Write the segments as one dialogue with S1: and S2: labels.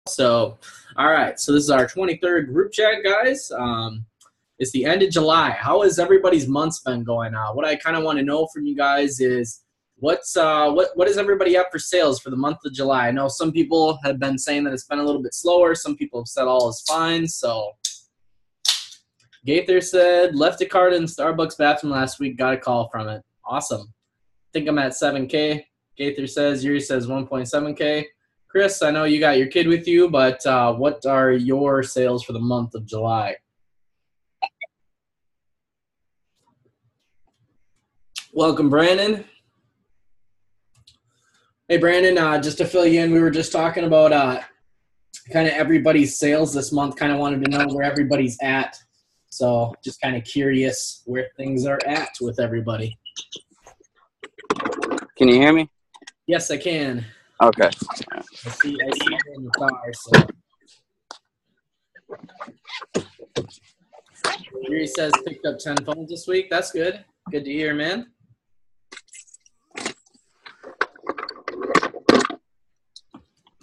S1: So, all right. So this is our 23rd group chat, guys. It's the end of July. How has everybody's months been going on? What I kind of want to know from you guys is what is everybody up for sales for the month of July? I know some people have been saying that it's been a little bit slower. Some people have said all is fine. So Gaither said left a card in Starbucks bathroom last week. Got a call from it. Awesome. Think I'm at 7K. Gaither says. Yuri says 1.7K. Chris, I know you got your kid with you, but what are your sales for the month of July? Welcome, Brandon. Hey, Brandon, just to fill you in, we were just talking about kind of everybody's sales this month, kind of wanted to know where everybody's at. So just kind of curious where things are at with everybody.
S2: Can you hear me?
S1: Yes, I can.
S2: Okay.
S1: I see you in the car, so. Yuri says picked up 10 phones this week. That's good. Good to hear, man.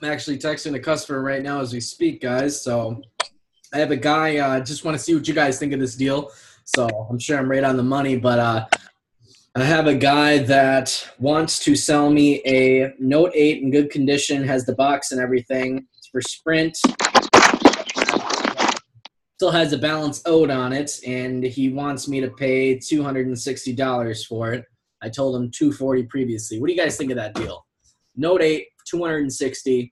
S1: I'm actually texting a customer right now as we speak, guys. So I have a guy, just want to see what you guys think of this deal. So I'm sure I'm right on the money, but I have a guy that wants to sell me a Note 8 in good condition, has the box and everything. It's for Sprint. Still has a balance owed on it, and he wants me to pay $260 for it. I told him $240 previously. What do you guys think of that deal? Note 8, $260,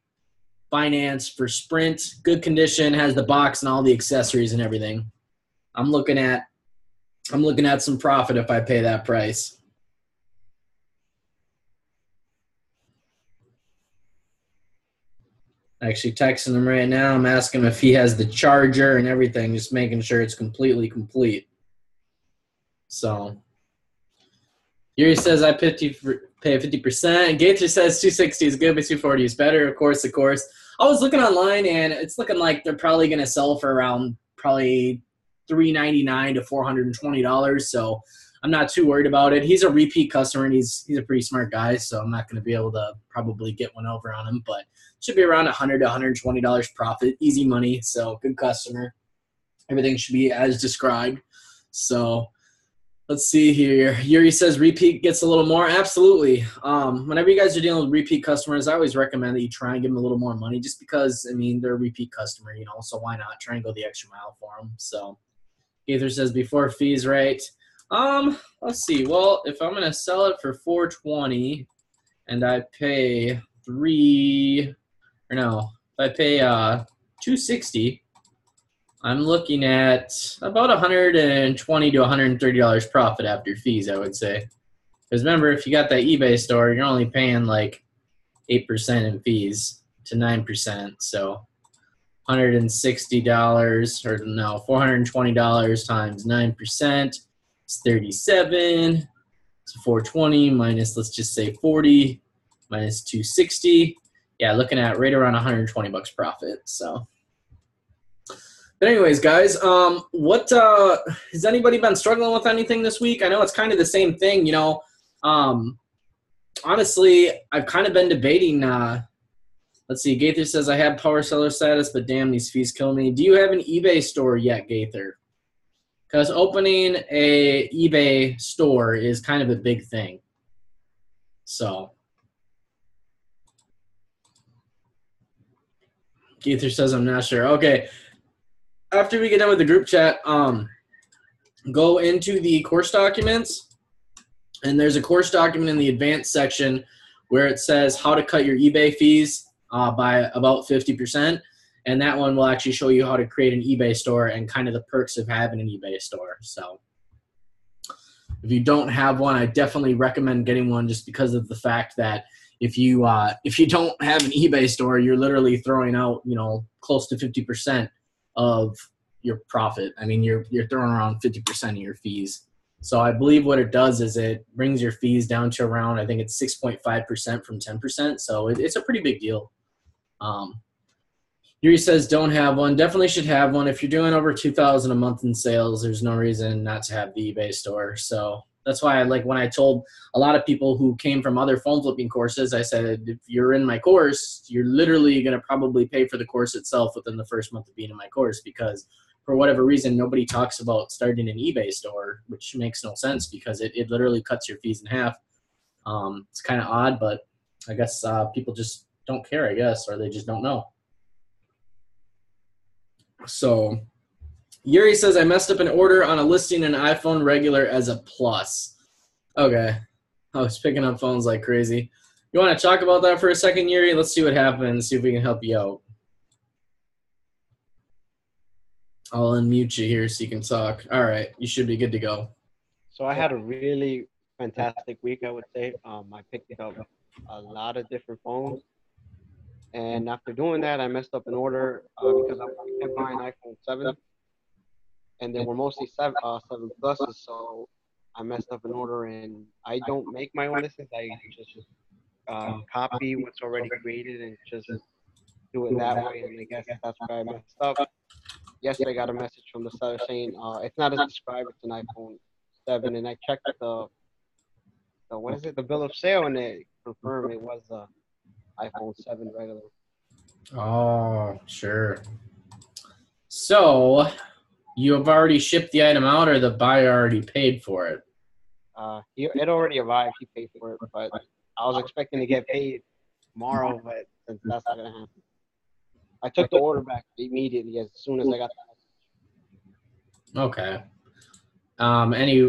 S1: finance for Sprint, good condition, has the box and all the accessories and everything. I'm looking at some profit if I pay that price. Actually texting him right now. I'm asking him if he has the charger and everything, just making sure it's completely complete. So Yuri says I pay 50%. Gaither says 260 is good, but 240 is better. Of course. I was looking online, and it's looking like they're probably going to sell for around probably $399 to $420. So I'm not too worried about it. He's a repeat customer, and he's a pretty smart guy, so I'm not going to be able to probably get one over on him. But should be around $100 to $120 profit, easy money. So good customer. Everything should be as described. So let's see here. Yuri says repeat gets a little more. Absolutely. Whenever you guys are dealing with repeat customers, I always recommend that you try and give them a little more money just because, I mean, they're a repeat customer, so why not try and go the extra mile for them? So Gaither says before fees, right? Let's see. Well, if I'm going to sell it for $420 and I pay $260, I'm looking at about $120 to $130 profit after fees, I would say. Because remember, if you got that eBay store, you're only paying like 8% in fees to 9%. So $160 or no, $420 times 9% is 37. So 420 minus, let's just say 40 minus 260. Yeah, looking at right around 120 bucks profit. So. But anyways, guys, what has anybody been struggling with anything this week? I know it's kind of the same thing, honestly, I've kind of been debating. Let's see. Gaither says I have power seller status, but damn, these fees kill me. Do you have an eBay store yet, Gaither? Because opening a eBay store is kind of a big thing. So. Gaither says I'm not sure. Okay. After we get done with the group chat, go into the course documents, and there's a course document in the advanced section where it says how to cut your eBay fees by about 50%, and that one will actually show you how to create an eBay store and kind of the perks of having an eBay store. So if you don't have one, I definitely recommend getting one just because of the fact that if you don't have an eBay store, you're literally throwing out, close to 50% of your profit. I mean, you're throwing around 50% of your fees. So I believe what it does is it brings your fees down to around, I think it's 6.5% from 10%. So it's a pretty big deal. Yuri says don't have one. Definitely should have one. If you're doing over $2,000 a month in sales, there's no reason not to have the eBay store. So That's why when I told a lot of people who came from other phone flipping courses, I said, if you're in my course, you're literally going to probably pay for the course itself within the first month of being in my course, because for whatever reason, nobody talks about starting an eBay store, which makes no sense because it literally cuts your fees in half. It's kind of odd, but I guess people just don't care, I guess, or they just don't know. So Yuri says, I messed up an order on a listing an iPhone regular as a plus. Okay. I was picking up phones like crazy. You want to talk about that for a second, Yuri? Let's see what happens, see if we can help you out. I'll unmute you here so you can talk. All right. You should be good to go.
S2: So I had a really fantastic week, I would say. I picked up a lot of different phones. And after doing that, I messed up an order because I kept buying iPhone 7. And they were mostly 7 Pluses. So I messed up an order, and I don't make my own listings. I just copy what's already created and just do it that way. And I guess that's why I messed up. Yesterday, I got a message from the seller saying it's not as described. It's an iPhone 7, and I checked the bill of sale, and it confirmed it was a iPhone 7 regular.
S1: Oh, sure. So you have already shipped the item out, or the buyer already paid for it?
S2: It already arrived. He paid for it, but I was expecting to get paid tomorrow, but since that's not gonna happen. I took the order back immediately as soon as I got the message.
S1: Okay.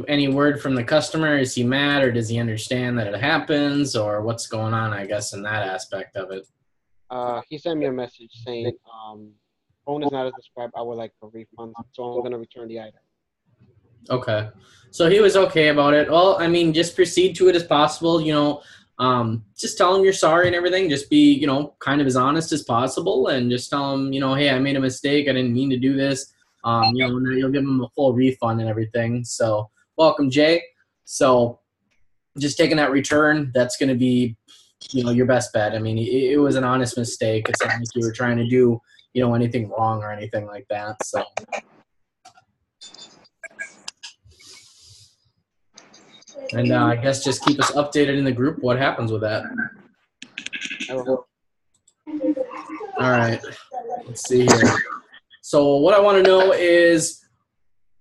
S1: Any word from the customer? Is he mad, or does he understand that it happens, or what's going on, I guess, in that aspect of it?
S2: He sent me a message saying, phone is not as described. I would like a refund, so I'm going to return the item.
S1: Okay. So he was okay about it. Well, I mean, just proceed to it as possible, just tell him you're sorry and everything. Just be, kind of as honest as possible, and just tell him, hey, I made a mistake. I didn't mean to do this. You'll give him a full refund and everything. So welcome, Jay. So just taking that return, that's going to be, your best bet. I mean, it was an honest mistake. It's not like you were trying to do, anything wrong or anything like that. So. And I guess just keep us updated in the group what happens with that. All right. Let's see here. So what I want to know is,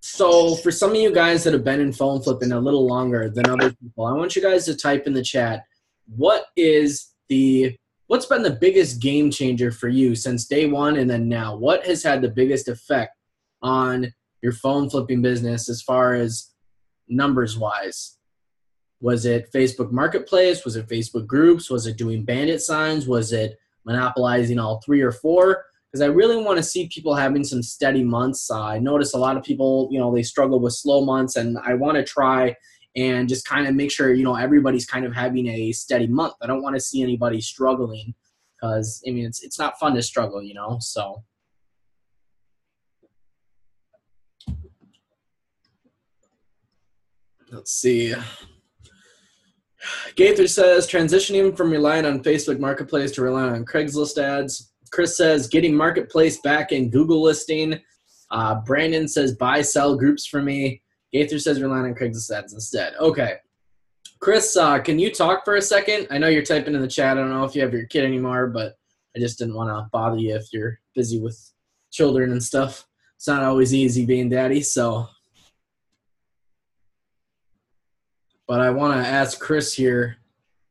S1: so for some of you guys that have been in phone flipping a little longer than other people, I want you guys to type in the chat, what's been the biggest game changer for you since day one and then now? What has had the biggest effect on your phone flipping business as far as numbers wise? Was it Facebook Marketplace? Was it Facebook groups? Was it doing bandit signs? Was it monopolizing all 3 or 4? Because I really want to see people having some steady months. I notice a lot of people, they struggle with slow months, and I want to try and just kind of make sure, everybody's kind of having a steady month. I don't want to see anybody struggling because, I mean, it's not fun to struggle, so. Let's see. Gaither says, transitioning from relying on Facebook Marketplace to relying on Craigslist ads. Chris says, getting Marketplace back in Google listing. Brandon says, buy, sell groups for me. Gaither says, relying on Craigslist ads instead. Okay. Chris, can you talk for a second? I know you're typing in the chat. I don't know if you have your kid anymore, but I just didn't want to bother you if you're busy with children and stuff. It's not always easy being daddy, so. But I want to ask Chris here,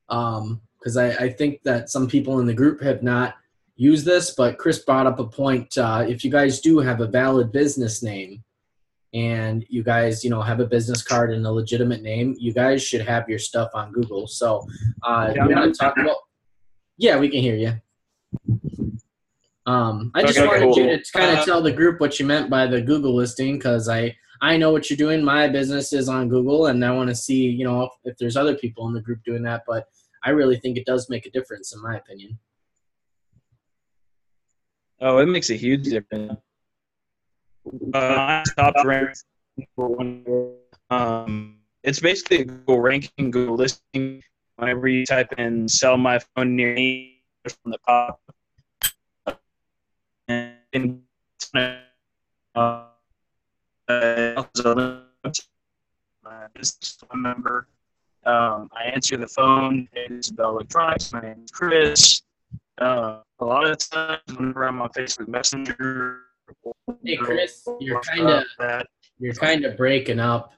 S1: because I think that some people in the group have not used this, but Chris brought up a point. If you guys do have a valid business name and you guys, have a business card and a legitimate name, you guys should have your stuff on Google. So you want to talk about – yeah, we can hear you. I just wanted you to kind of tell the group what you meant by the Google listing, because I know what you're doing. My business is on Google, and I want to see, if there's other people in the group doing that. But I really think it does make a difference, in my opinion.
S3: Oh, it makes a huge difference. Top ranked for one. It's basically a Google ranking, Google listing. Whenever you type in "sell my phone near me" from the top, and my business phone number. I answer the phone. It's Bell Electronics. My name is Chris. A lot of times whenever I'm on Facebook Messenger.
S1: Hey Chris, you're kind of breaking up,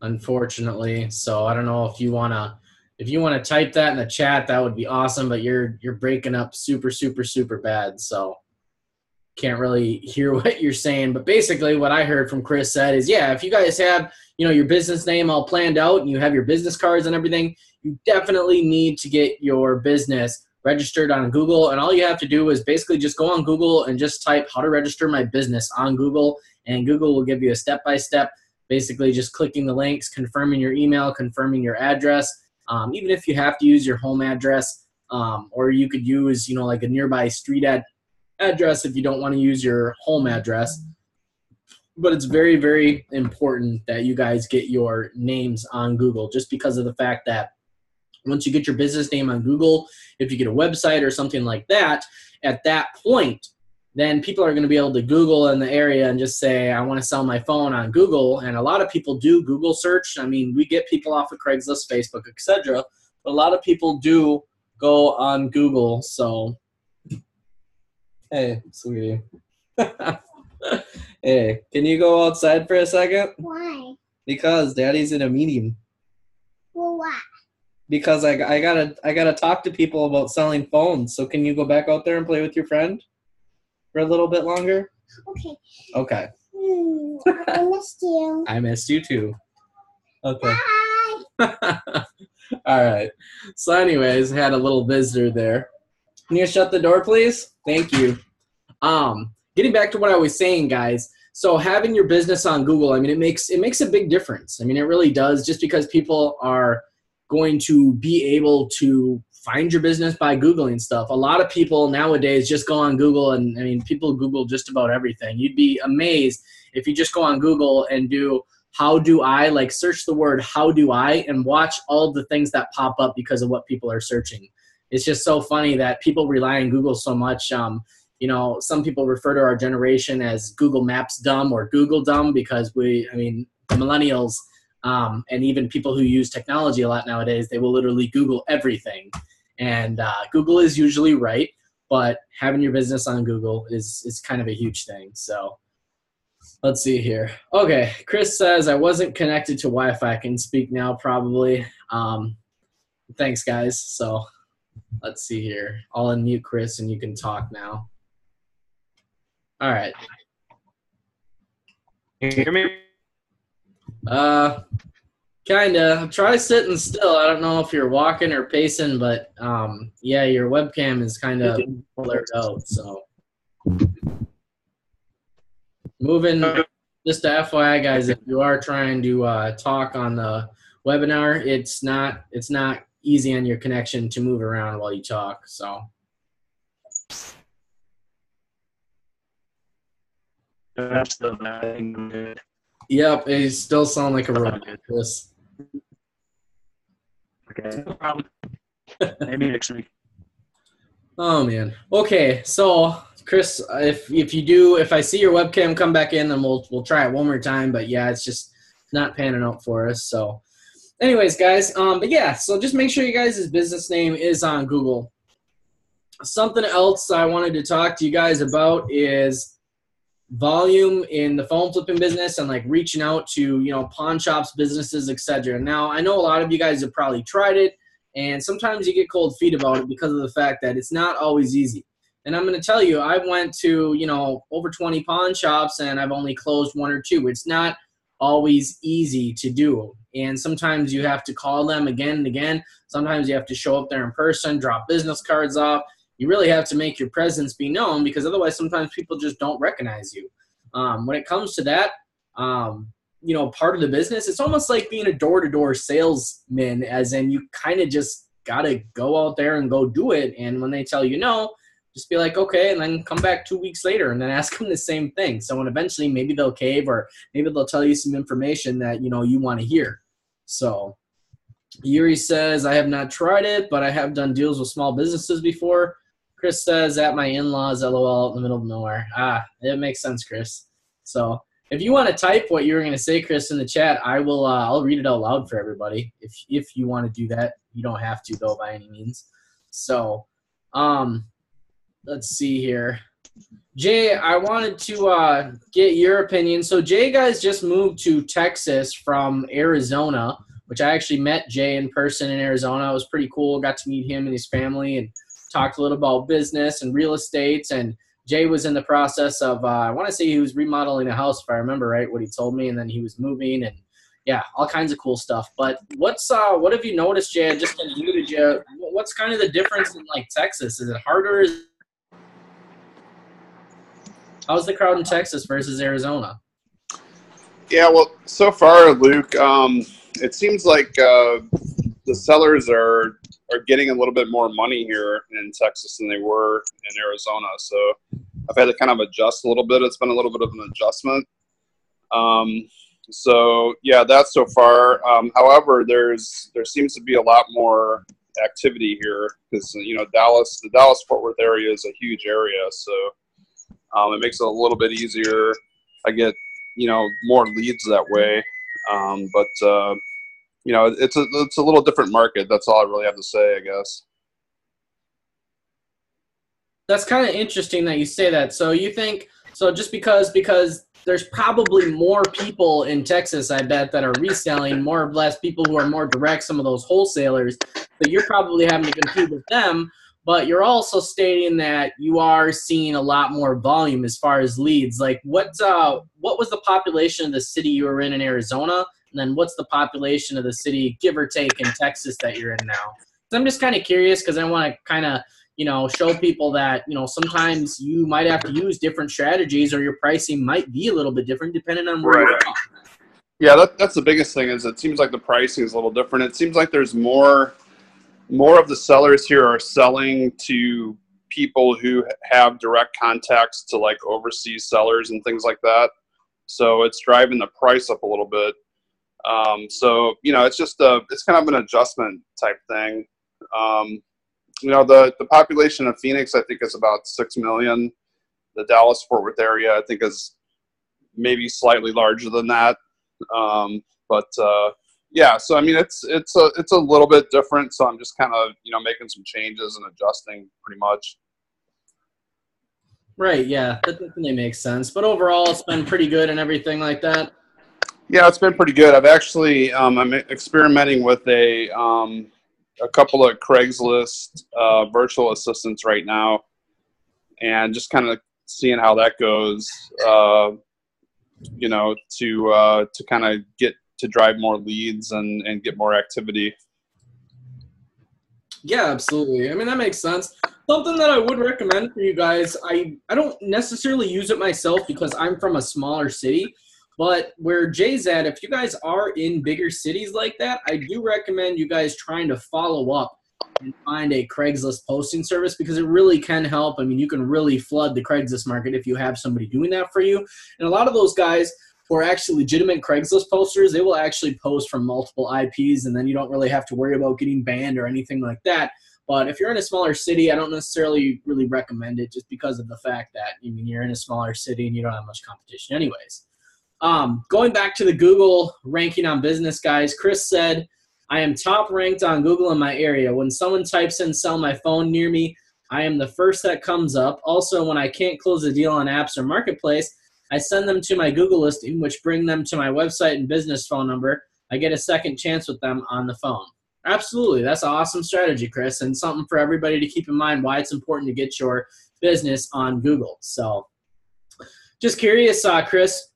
S1: unfortunately. So I don't know if you wanna type that in the chat, that would be awesome. But you're breaking up super bad. So can't really hear what you're saying. But basically, what I heard from Chris said is, yeah, if you guys have your business name all planned out and you have your business cards and everything, you definitely need to get your business registered on Google. And all you have to do is basically just go on Google and just type how to register my business on Google, and Google will give you a step-by-step, basically just clicking the links, confirming your email, confirming your address. Even if you have to use your home address, or you could use like a nearby street address if you don't want to use your home address. But it's very, very important that you guys get your names on Google, just because of the fact that once you get your business name on Google, if you get a website or something like that, at that point, then people are going to be able to Google in the area and just say, I want to sell my phone on Google. And a lot of people do Google search. I mean, we get people off of Craigslist, Facebook, etc. But a lot of people do go on Google. So, hey, sweetie. Hey, can you go outside for a second?
S4: Why?
S1: Because Daddy's in a meeting.
S4: Well, what?
S1: Because I gotta talk to people about selling phones. So can you go back out there and play with your friend for a little bit longer?
S4: Okay.
S1: Okay.
S4: I missed you.
S1: I missed you too. Okay.
S4: Bye.
S1: All right. So anyways, had a little visitor there. Can you shut the door, please? Thank you. Getting back to what I was saying, guys. So having your business on Google, I mean, it makes a big difference. I mean, it really does, just because people are going to be able to find your business by Googling stuff. A lot of people nowadays just go on Google, and I mean, people Google just about everything. You'd be amazed if you just go on Google and do how do I, like search the word how do I, and watch all the things that pop up because of what people are searching. It's just so funny that people rely on Google so much. Some people refer to our generation as Google Maps dumb or Google dumb, because the millennials, and even people who use technology a lot nowadays, they will literally Google everything. And Google is usually right, but having your business on Google is kind of a huge thing. So let's see here. Okay, Chris says, I wasn't connected to Wi-Fi. I can speak now probably. Thanks, guys. So let's see here. I'll unmute Chris and you can talk now. All right.
S2: Can you hear me?
S1: Kinda. Try sitting still. I don't know if you're walking or pacing, but yeah, your webcam is kind of blurred out. So moving. Just to FYI, guys, if you are trying to talk on the webinar, it's not easy on your connection to move around while you talk. So.
S3: That's still good.
S1: Yep, it still sound like a robot. Chris.
S3: Okay, no problem. Maybe next week.
S1: Oh man. Okay, so Chris, if I see your webcam come back in, then we'll try it one more time. But yeah, it's just not panning out for us. So, anyways, guys, but yeah, so just make sure you guys' business name is on Google. Something else I wanted to talk to you guys about is volume in the phone flipping business, and like reaching out to pawn shops, businesses, etc. Now, I know a lot of you guys have probably tried it, and sometimes you get cold feet about it because of the fact that it's not always easy. And I'm going to tell you, I went to over 20 pawn shops, and I've only closed one or two. It's not always easy to do, and sometimes you have to call them again and again. Sometimes you have to show up there in person, drop business cards off. You really have to make your presence be known, because otherwise sometimes people just don't recognize you. When it comes to that, part of the business, it's almost like being a door-to-door salesman, as in you kind of just got to go out there and go do it. And when they tell you no, just be like, okay, and then come back 2 weeks later and then ask them the same thing. So when eventually maybe they'll cave, or maybe they'll tell you some information that, you want to hear. So Yuri says, I have not tried it, but I have done deals with small businesses before. Chris says, at my in-laws, LOL, in the middle of nowhere. It makes sense, Chris. So If you want to type what you were going to say, Chris, in the chat, I will. I'll read it out loud for everybody. If you want to do that, you don't have to though by any means. So, let's see here. Jay, I wanted to get your opinion. So Jay guys just moved to Texas from Arizona, which I actually met Jay in person in Arizona. It was pretty cool. Got to meet him and his family and talked a little about business and real estate. And Jay was in the process of, I want to say he was remodeling a house, if I remember right, what he told me. And then he was moving and, yeah, all kinds of cool stuff. But what have you noticed, Jay? Just unmuted you. What's kind of the difference in, like, Texas? Is it harder? How's the crowd in Texas versus Arizona?
S5: Yeah, well, so far, Luke, it seems like the sellers are getting a little bit more money here in Texas than they were in Arizona. So I've had to kind of adjust a little bit. It's been a little bit of an adjustment. So yeah, that's so far. However, there seems to be a lot more activity here because the Dallas-Fort Worth area is a huge area. So it makes it a little bit easier. I get more leads that way. But it's a little different market. That's all I really have to say, I guess.
S1: That's kind of interesting that you say that. So you think just because there's probably more people in Texas, I bet, that are reselling, more or less people who are more direct, some of those wholesalers, that you're probably having to compete with them. But you're also stating that you are seeing a lot more volume as far as leads. Like what was the population of the city you were in Arizona? And then what's the population of the city, give or take, in Texas that you're in now? So I'm just kind of curious because I want to kind of, show people that, sometimes you might have to use different strategies or your pricing might be a little bit different depending on where you're at.
S5: Yeah, that's the biggest thing is it seems like the pricing is a little different. It seems like there's more of the sellers here are selling to people who have direct contacts to like overseas sellers and things like that. So it's driving the price up a little bit. So it's just it's kind of an adjustment type thing. The population of Phoenix, I think, is about 6 million. The Dallas-Fort Worth area, I think, is maybe slightly larger than that. Yeah, so I mean, it's a little bit different. So I'm just kind of making some changes and adjusting pretty much.
S1: Right. Yeah, that definitely makes sense. But overall, it's been pretty good and everything like that.
S5: Yeah, it's been pretty good. I've actually I'm experimenting with a couple of Craigslist virtual assistants right now, and just kind of seeing how that goes. To kind of get to drive more leads and get more activity.
S1: Yeah, absolutely. I mean, that makes sense. Something that I would recommend for you guys, I don't necessarily use it myself because I'm from a smaller city, but where Jay's at, if you guys are in bigger cities like that, I do recommend you guys trying to follow up and find a Craigslist posting service because it really can help. I mean, you can really flood the Craigslist market if you have somebody doing that for you. And a lot of those guys who are actually legitimate Craigslist posters, they will actually post from multiple IPs, and then you don't really have to worry about getting banned or anything like that. But if you're in a smaller city, I don't necessarily really recommend it just because of the fact that you're in a smaller city and you don't have much competition anyways. Going back to the Google ranking on business, guys, Chris said, I am top ranked on Google in my area. When someone types in sell my phone near me, I am the first that comes up. Also, when I can't close a deal on apps or marketplace, I send them to my Google listing, which bring them to my website and business phone number. I get a second chance with them on the phone. Absolutely. That's an awesome strategy, Chris, and something for everybody to keep in mind why it's important to get your business on Google. So just curious, Chris,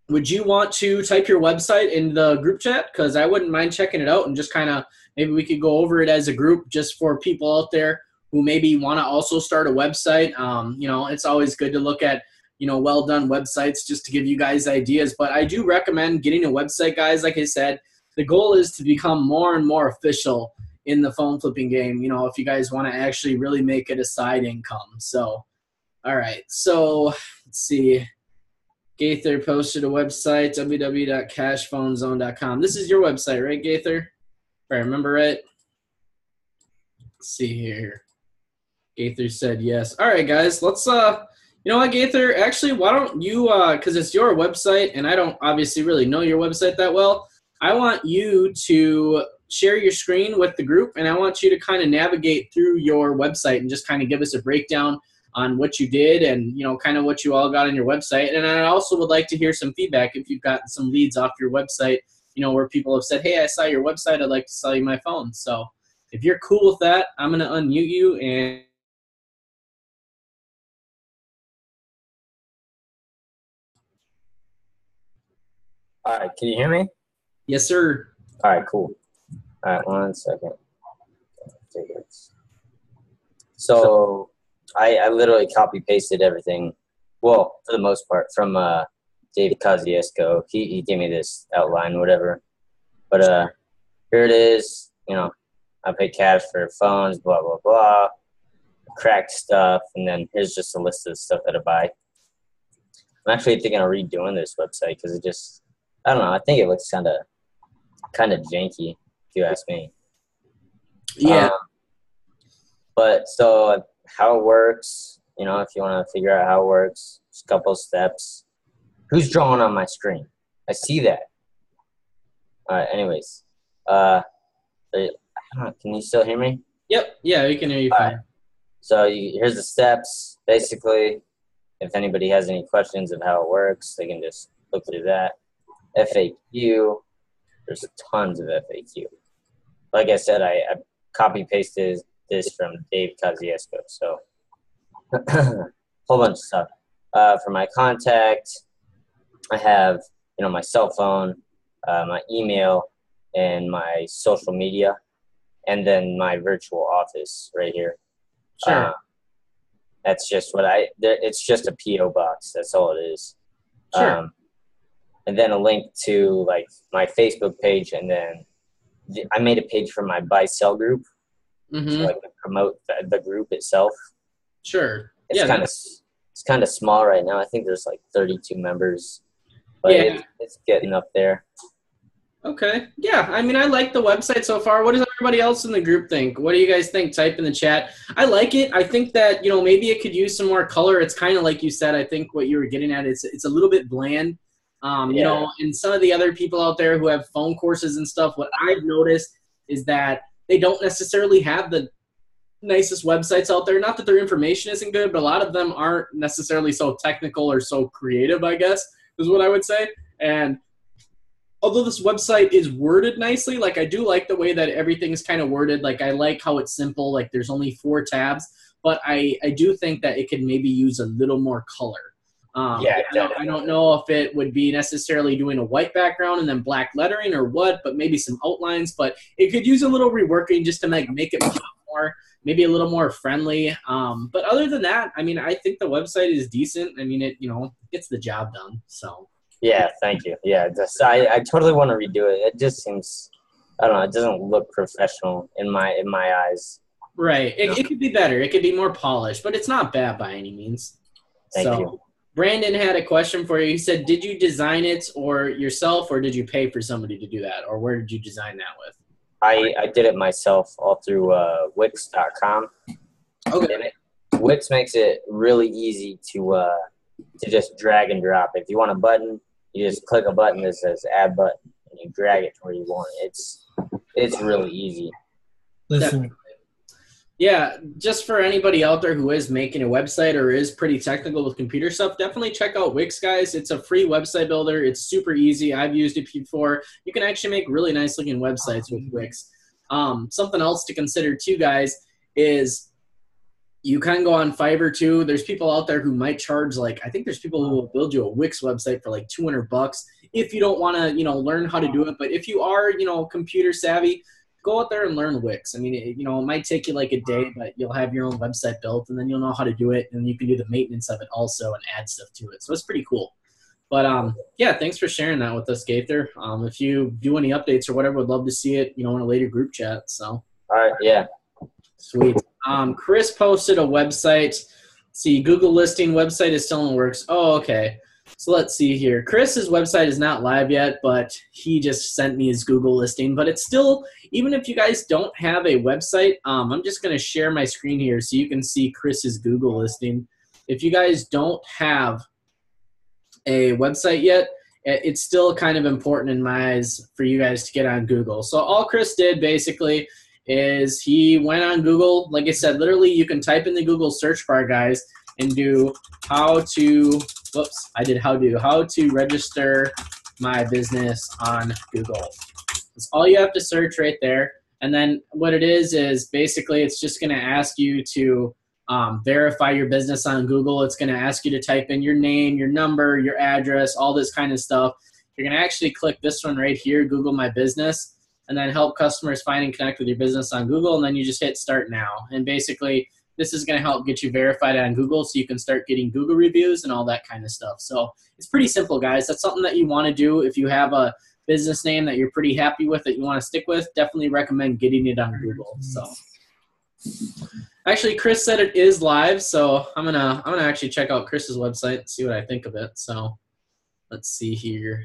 S1: would you want to type your website in the group chat? Because I wouldn't mind checking it out and just kind of maybe we could go over it as a group just for people out there who maybe want to also start a website. It's always good to look at well-done websites just to give you guys ideas. But I do recommend getting a website, guys. Like I said, the goal is to become more and more official in the phone flipping game, if you guys want to actually really make it a side income. So, all right. So, let's see. Gaither posted a website, www.cashphonezone.com. This is your website, right, Gaither? If I remember right. Let's see here. Gaither said yes. All right, guys. Let's You know what, Gaither? Actually, why don't you, because it's your website, and I don't obviously really know your website that well, I want you to share your screen with the group, and I want you to kind of navigate through your website and just kind of give us a breakdown on what you did and, you know, kind of what you all got on your website. And I also would like to hear some feedback if you've gotten some leads off your website, you know, where people have said, hey, I saw your website, I'd like to sell you my phone. So if you're cool with that, I'm going to unmute you. And
S6: all right, can you hear me?
S1: yes, sir.
S6: All right, cool. All right, 1 second. So I literally copy pasted everything, well, for the most part, from David Kosciuszko. He gave me this outline, whatever. But here it is. You know, I pay cash for phones, blah, blah, blah, cracked stuff, and then here's just a list of stuff that I buy. I'm actually thinking of redoing this website because it just, I don't know, I think it looks kind of janky, if you ask me.
S1: Yeah.
S6: But so how it works, you know, if you want to figure out how it works, just a couple of steps. Who's drawing on my screen? I see that. All right, anyways. Can you still hear me?
S1: Yep. Yeah, we can hear you fine.
S6: Right. So here's the steps. Basically, if anybody has any questions of how it works, they can just look through that. FAQ. There's tons of FAQ. Like I said, I copy-pasted this from Dave Kosciuszko. So whole bunch of stuff. For my contact, I have, you know, my cell phone, my email, and my social media, and then my virtual office right here.
S1: Sure.
S6: That's just it's just a P.O. box. That's all it is.
S1: Sure.
S6: And then a link to like my Facebook page, and then I made a page for my buy-sell group.
S1: Mm-hmm.
S6: So I can promote the group itself.
S1: Sure.
S6: It's kind of small right now. I think there's like 32 members, but it's getting up there.
S1: Okay. Yeah. I mean, I like the website so far. What does everybody else in the group think? What do you guys think? Type in the chat. I like it. I think that, you know, maybe it could use some more color. It's kind of like you said. I think what you were getting at is it's a little bit bland. You know, and some of the other people out there who have phone courses and stuff, what I've noticed is that they don't necessarily have the nicest websites out there. Not that their information isn't good, but a lot of them aren't necessarily so technical or so creative, I guess, is what I would say. And although this website is worded nicely, like I do like the way that everything's kind of worded. Like I like how it's simple, like there's only 4 tabs, but I do think that it could maybe use a little more color. I don't know if it would be necessarily doing a white background and then black lettering or what, but maybe some outlines. But it could use a little reworking just to make it pop more, maybe a little more friendly. But other than that, I mean, I think the website is decent. I mean, it gets the job done. So
S6: yeah, thank you. Yeah, I totally want to redo it. It just seems, I don't know, it doesn't look professional in my eyes.
S1: Right. It could be better. It could be more polished, but it's not bad by any means.
S6: Thank you.
S1: Brandon had a question for you. He said, did you design it or yourself, or did you pay for somebody to do that? Or where did you design that with?
S6: I did it myself all through Wix.com.
S1: Okay.
S6: Wix makes it really easy to just drag and drop. If you want a button, you just click a button that says add button, and you drag it to where you want it. It's really easy.
S1: Listen. Yeah, just for anybody out there who is making a website or is pretty technical with computer stuff, definitely check out Wix, guys. It's a free website builder. It's super easy. I've used it before. You can actually make really nice looking websites with Wix. Something else to consider too, guys, is you can go on Fiverr too. There's people out there who might charge I think there's people who will build you a Wix website for like $200 if you don't want to, learn how to do it. But if you are, computer savvy, go out there and learn Wix. I mean, it might take you like a day, but you'll have your own website built, and then you'll know how to do it, and you can do the maintenance of it also and add stuff to it. So it's pretty cool. But, yeah, thanks for sharing that with us, Gaither. If you do any updates or whatever, would love to see it, in a later group chat. So.
S6: All right, yeah.
S1: Sweet. Chris posted a website. Let's see, Google listing website is still in the works. Oh, okay. So let's see here. Chris's website is not live yet, but he just sent me his Google listing. But it's still, even if you guys don't have a website, I'm just going to share my screen here so you can see Chris's Google listing. if you guys don't have a website yet, it's still kind of important in my eyes for you guys to get on Google. So all Chris did basically is he went on Google. Like I said, literally you can type in the Google search bar, guys, and do how to register my business on Google. That's all you have to search right there. And then what it is basically it's just going to ask you to verify your business on Google. It's going to ask you to type in your name, your number, your address, all this kind of stuff. You're going to actually click this one right here, Google My Business, and then help customers find and connect with your business on Google. And then you just hit start now. And basically this is going to help get you verified on Google so you can start getting Google reviews and all that kind of stuff. So it's pretty simple, guys. That's something that you want to do. If you have a business name that you're pretty happy with that you want to stick with, definitely recommend getting it on Google. So actually Chris said it is live, so I'm gonna actually check out Chris's website and see what I think of it. So let's see here.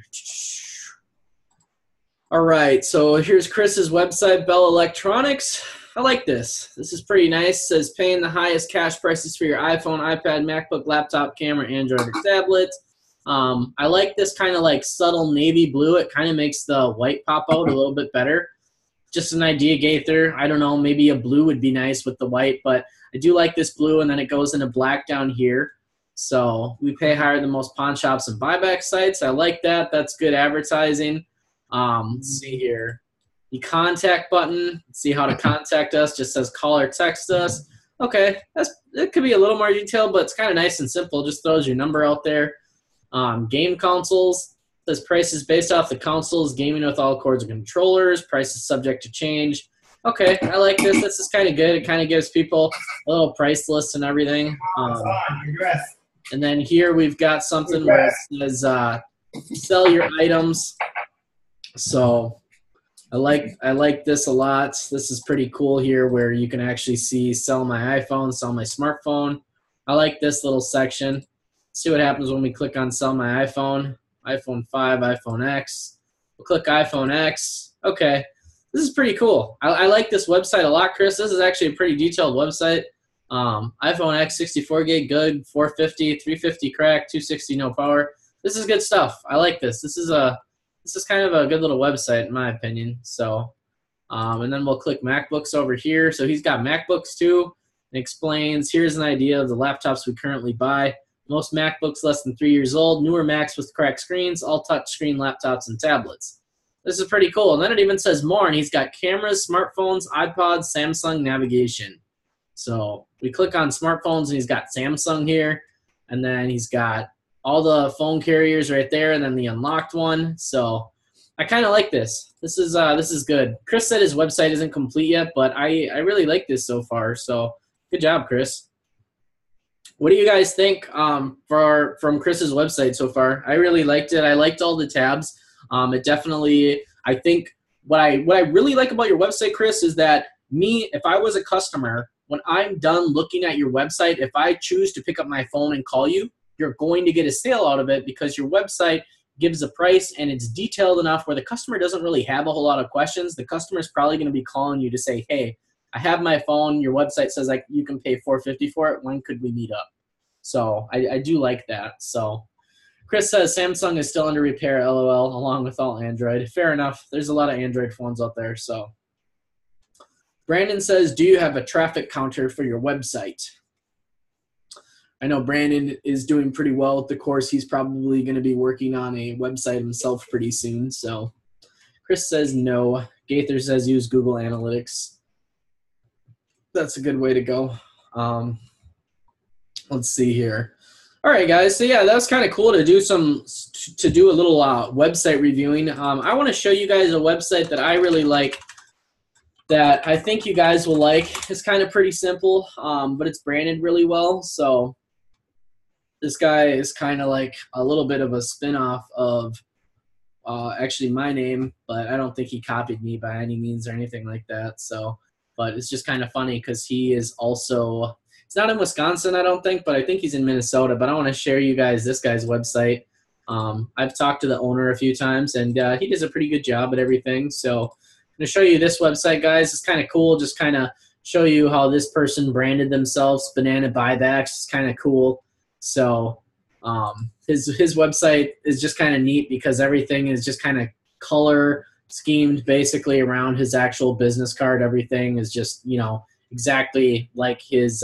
S1: All right, so here's Chris's website, Bell Electronics. I like this. This is pretty nice. It says paying the highest cash prices for your iPhone, iPad, MacBook, laptop, camera, Android, or tablet. I like this kind of like subtle navy blue. It kind of makes the white pop out a little bit better. Just an idea, Gaither. I don't know, maybe a blue would be nice with the white, but I do like this blue, and then it goes into black down here. So we pay higher than most pawn shops and buyback sites. I like that. That's good advertising. Let's see here. The contact button. Let's see how to contact us. Just says call or text us. Okay, it could be a little more detailed, but it's kind of nice and simple. Just throws your number out there. Game consoles. Says prices based off the consoles, gaming with all cords and controllers, prices subject to change. Okay, I like this. This is kind of good. It kind of gives people a little price list and everything. And then here we've got something where it says sell your items. So I like this a lot. This is pretty cool here where you can actually see sell my iPhone, sell my smartphone. I like this little section. See what happens when we click on sell my iPhone. iPhone 5, iPhone X. We'll click iPhone X. Okay, this is pretty cool. I like this website a lot, Chris. This is actually a pretty detailed website. iPhone X, 64 gig, good, 450, 350 crack, 260 no power. This is good stuff. I like this. This is kind of a good little website in my opinion. So, and then we'll click MacBooks over here. So he's got MacBooks too. And explains, here's an idea of the laptops we currently buy. Most MacBooks less than 3 years old, newer Macs with cracked screens, all touchscreen laptops and tablets. This is pretty cool. And then it even says more, and he's got cameras, smartphones, iPods, Samsung navigation. So we click on smartphones, and he's got Samsung here, and then he's got all the phone carriers right there, and then the unlocked one. So I kind of like this. This is good. Chris said his website isn't complete yet, but I really like this so far. So good job, Chris. What do you guys think from Chris's website so far? I really liked it. I liked all the tabs. It definitely, I think what I really like about your website, Chris, is that if I was a customer, when I'm done looking at your website, if I choose to pick up my phone and call you, you're going to get a sale out of it because your website gives a price and it's detailed enough where the customer doesn't really have a whole lot of questions. The customer is probably going to be calling you to say, hey, I have my phone. Your website says you can pay $450 for it. When could we meet up? So I do like that. So Chris says Samsung is still under repair, LOL, along with all Android. Fair enough. There's a lot of Android phones out there. So Brandon says, do you have a traffic counter for your website? I know Brandon is doing pretty well with the course. He's probably going to be working on a website himself pretty soon. So Chris says no. Gaither says use Google Analytics. That's a good way to go. Let's see here. All right, guys. So yeah, that's kind of cool to do a little website reviewing. I want to show you guys a website that I really like that I think you guys will like. It's kind of pretty simple, but it's branded really well. So this guy is kind of like a little bit of a spin-off of actually my name, but I don't think he copied me by any means or anything like that. So, but it's just kind of funny because he is also, it's not in Wisconsin, I don't think, but I think he's in Minnesota. But I want to share you guys this guy's website. I've talked to the owner a few times, and he does a pretty good job at everything. So I'm going to show you this website, guys. It's kind of cool. Just kind of show you how this person branded themselves, Banana Buybacks. It's kind of cool. So his website is just kind of neat because everything is just kind of color schemed basically around his actual business card. Everything is just, exactly like his,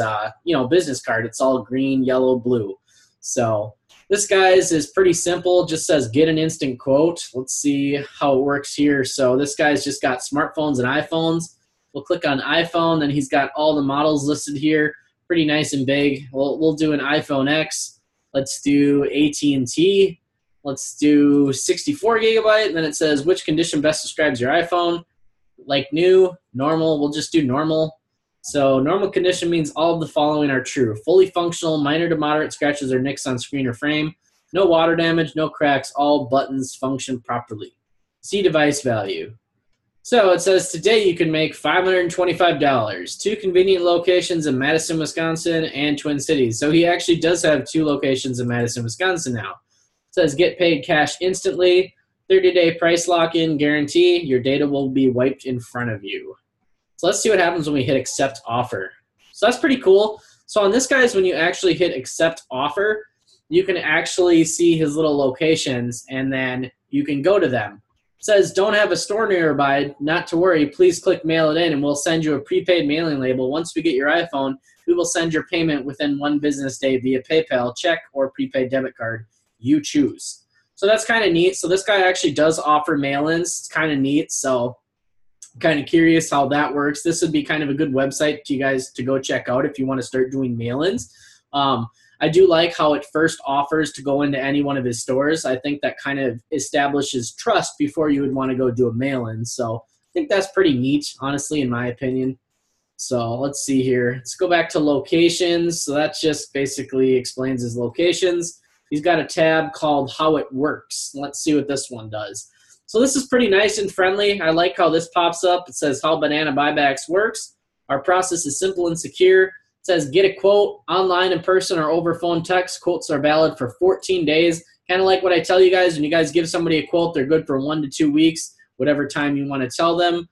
S1: business card. It's all green, yellow, blue. So this guy's is pretty simple. Just says get an instant quote. Let's see how it works here. So this guy's just got smartphones and iPhones. We'll click on iPhone. Then he's got all the models listed here. Pretty nice and big. We'll do an iPhone X. Let's do AT&T. Let's do 64 gigabyte. And then it says which condition best describes your iPhone. Like new, normal. We'll just do normal. So normal condition means all of the following are true. Fully functional, minor to moderate scratches or nicks on screen or frame. No water damage, no cracks. All buttons function properly. See device value. So it says today you can make $525. 2 convenient locations in Madison, Wisconsin and Twin Cities. So he actually does have 2 locations in Madison, Wisconsin now. It says get paid cash instantly. 30-day price lock-in guarantee. Your data will be wiped in front of you. So let's see what happens when we hit accept offer. So that's pretty cool. So on this guy's, when you actually hit accept offer, you can actually see his little locations and then you can go to them. It says don't have a store nearby, not to worry, please click mail it in and we'll send you a prepaid mailing label. Once we get your iPhone, we will send your payment within 1 business day via PayPal, check, or prepaid debit card. You choose. So that's kind of neat. So this guy actually does offer mail-ins. It's kind of neat. So kind of curious how that works. This would be kind of a good website to you guys to go check out if you want to start doing mail-ins. I do like how it first offers to go into any one of his stores. I think that kind of establishes trust before you would want to go do a mail-in. So I think that's pretty neat, honestly, in my opinion. So let's see here. Let's go back to locations. So that just basically explains his locations. He's got a tab called How It Works. Let's see what this one does. So this is pretty nice and friendly. I like how this pops up. It says how Banana Buybacks works. Our process is simple and secure. It says get a quote online, in person, or over phone text. Quotes are valid for 14 days. Kind of like what I tell you guys. When you guys give somebody a quote, they're good for 1 to 2 weeks, whatever time you want to tell them.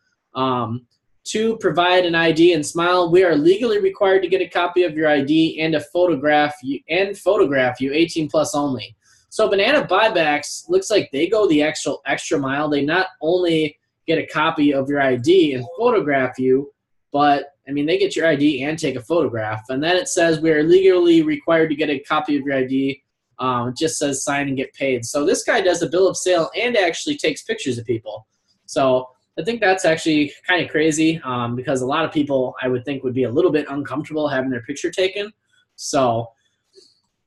S1: 2, provide an ID and smile. We are legally required to get a copy of your ID and photograph you 18 plus only. So Banana Buybacks looks like they go the actual extra mile. They not only get a copy of your ID and photograph you, but I mean they get your ID and take a photograph. And then it says we are legally required to get a copy of your ID. It just says sign and get paid. So this guy does a bill of sale and actually takes pictures of people. So I think that's actually kind of crazy because a lot of people I would think would be a little bit uncomfortable having their picture taken. So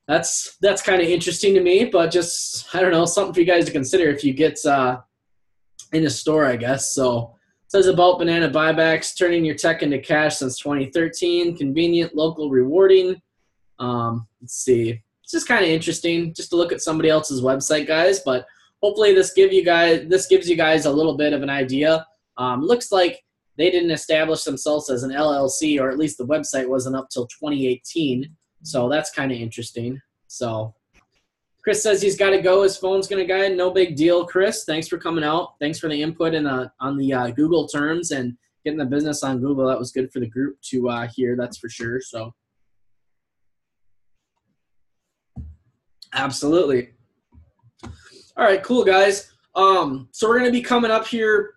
S1: that's kind of interesting to me, but just, I don't know, something for you guys to consider if you get in a store, I guess. So it says about Banana Buybacks, turning your tech into cash since 2013, convenient, local, rewarding. Let's see. It's just kind of interesting just to look at somebody else's website, guys, but hopefully this gives you guys a little bit of an idea. Looks like they didn't establish themselves as an LLC, or at least the website wasn't up till 2018. So that's kind of interesting. So Chris says he's got to go. His phone's going to die. No big deal, Chris. Thanks for coming out. Thanks for the input on the Google terms and getting the business on Google. That was good for the group to hear, that's for sure. So absolutely. All right, cool, guys. So we're going to be coming up here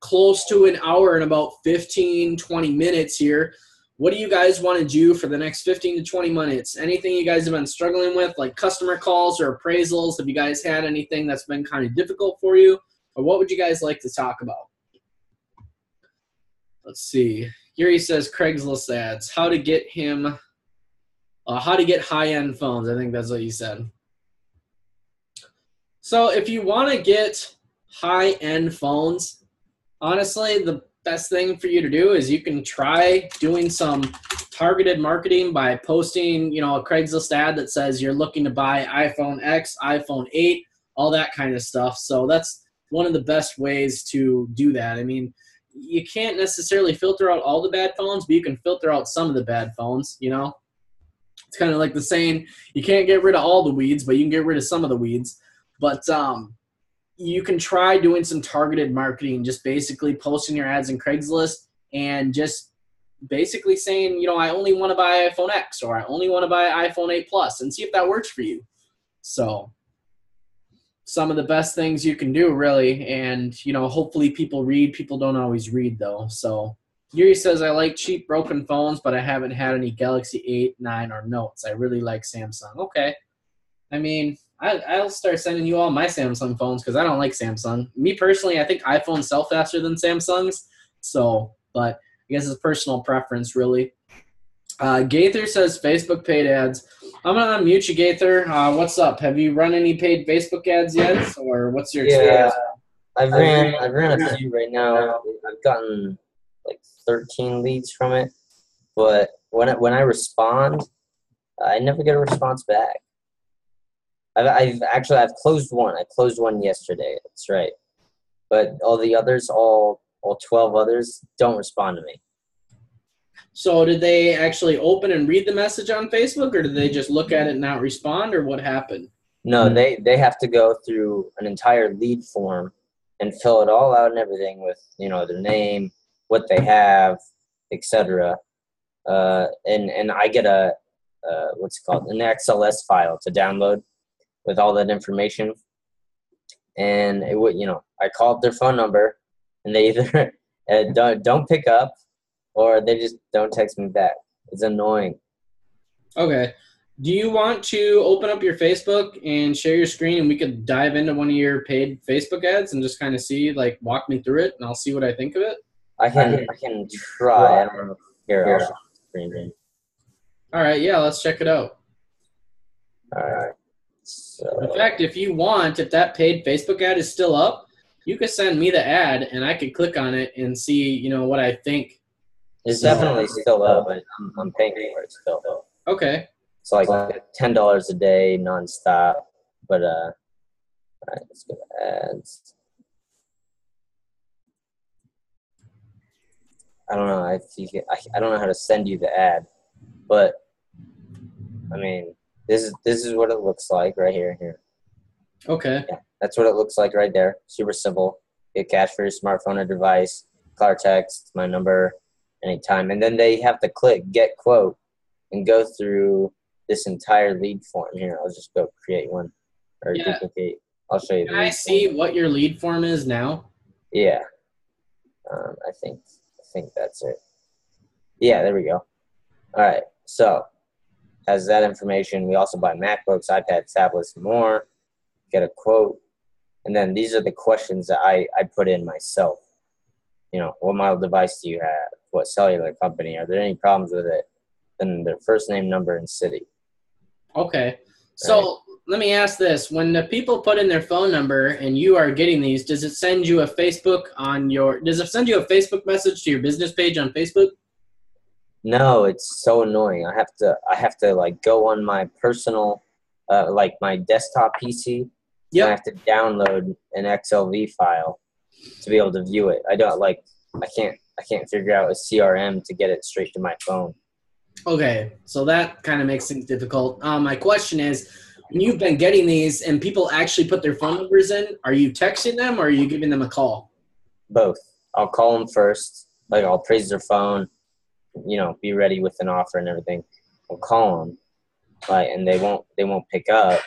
S1: close to an hour in about 15, 20 minutes here. What do you guys want to do for the next 15 to 20 minutes? Anything you guys have been struggling with, like customer calls or appraisals? Have you guys had anything that's been kind of difficult for you? Or what would you guys like to talk about? Let's see. Yuri says Craigslist ads. How to get high-end phones. I think that's what you said. So if you want to get high-end phones, honestly, the best thing for you to do is you can try doing some targeted marketing by posting, a Craigslist ad that says you're looking to buy iPhone X, iPhone 8, all that kind of stuff. So that's one of the best ways to do that. I mean, you can't necessarily filter out all the bad phones, but you can filter out some of the bad phones, It's kind of like the saying, you can't get rid of all the weeds, but you can get rid of some of the weeds. But you can try doing some targeted marketing, just basically posting your ads in Craigslist and just basically saying, you know, I only want to buy iPhone X or I only want to buy iPhone 8 Plus and see if that works for you. So some of the best things you can do, really. And, you know, hopefully people read. People don't always read, though. So Yuri says, I like cheap broken phones, but I haven't had any Galaxy 8, 9, or Notes. I really like Samsung. Okay. I mean, I'll start sending you all my Samsung phones because I don't like Samsung. Me personally, I think iPhones sell faster than Samsungs. So, but I guess it's personal preference, really. Gaither says Facebook paid ads. I'm going to unmute you, Gaither. What's up? Have you run any paid Facebook ads yet? Or what's your experience?
S6: I've ran a few right now. I've gotten like 13 leads from it. But when I respond, I never get a response back. I've closed one. I closed one yesterday. That's right. But all the others, all 12 others, don't respond to me.
S1: So did they actually open and read the message on Facebook, or did they just look at it and not respond, or what happened?
S6: No, they have to go through an entire lead form and fill it all out and everything with, you know, their name, what they have, etc. And I get an XLS file to download with all that information. And it would, you know, I call up their phone number, and they either don't pick up, or they just don't text me back. It's annoying.
S1: Okay. Do you want to open up your Facebook and share your screen, and we could dive into one of your paid Facebook ads and just kind of see, like, walk me through it, and I'll see what I think of it?
S6: I can try. I don't know. Here, I'll share the screen.
S1: All right. Yeah, let's check it out.
S6: All right. So,
S1: In fact, if you want, if that paid Facebook ad is still up, you could send me the ad, and I could click on it and see, you know, what I think.
S6: it's definitely still up, but I'm paying for it still.
S1: Okay.
S6: It's like $10 a day nonstop. But all right, let's go to ads. I don't know I don't know how to send you the ad, but I mean, this is what it looks like right here.
S1: Okay.
S6: Yeah, that's what it looks like right there. Super simple. Get cash for your smartphone or device. Car text, my number, anytime. And then they have to click get quote and go through this entire lead form. Here, I'll just go create one or duplicate. I'll show you.
S1: Can I see what your lead form is now?
S6: Yeah. I think that's it. Yeah, there we go. All right. So has that information. We also buy MacBooks, iPads, tablets, and more. Get a quote. And then these are the questions that I put in myself. You know, what model device do you have? What cellular company? Are there any problems with it? Then their first name, number, and city.
S1: Okay. So let me ask this. When the people put in their phone number and you are getting these, does it send you a Facebook message to your business page on Facebook?
S6: No, it's so annoying. I have to like go on my personal, like my desktop PC.
S1: Yep.
S6: I have to download an XLV file to be able to view it. I can't figure out a CRM to get it straight to my phone.
S1: Okay, so that kind of makes things difficult. My question is, when you've been getting these and people actually put their phone numbers in, are you texting them or are you giving them a call?
S6: Both. I'll call them first. Like, I'll praise their phone, you know, be ready with an offer and everything. I'll call them, like, and they won't pick up.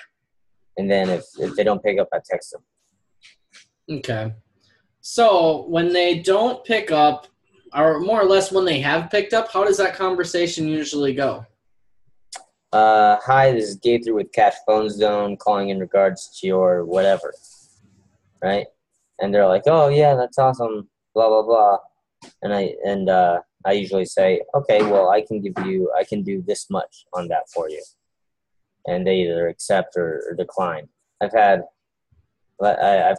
S6: And then if they don't pick up, I text them.
S1: Okay. So when they don't pick up, or more or less when they have picked up, how does that conversation usually go?
S6: Hi, this is Gaither with Cash Phone Zone calling in regards to your whatever, right? And they're like, oh yeah, that's awesome, blah blah blah, and I usually say, okay, well I can do this much on that for you, and they either accept or decline. I've